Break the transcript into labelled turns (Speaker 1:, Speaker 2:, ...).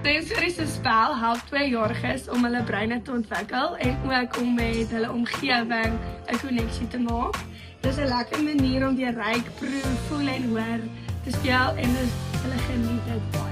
Speaker 1: Sensoriese spel help 2-jariges om hulle breine te ontwikkel en ook om met hulle omgewing 'n koneksie te maak. Dis 'n lekker manier om deur ryk, proe, voel en hoor te speel en hulle geniet dit baie.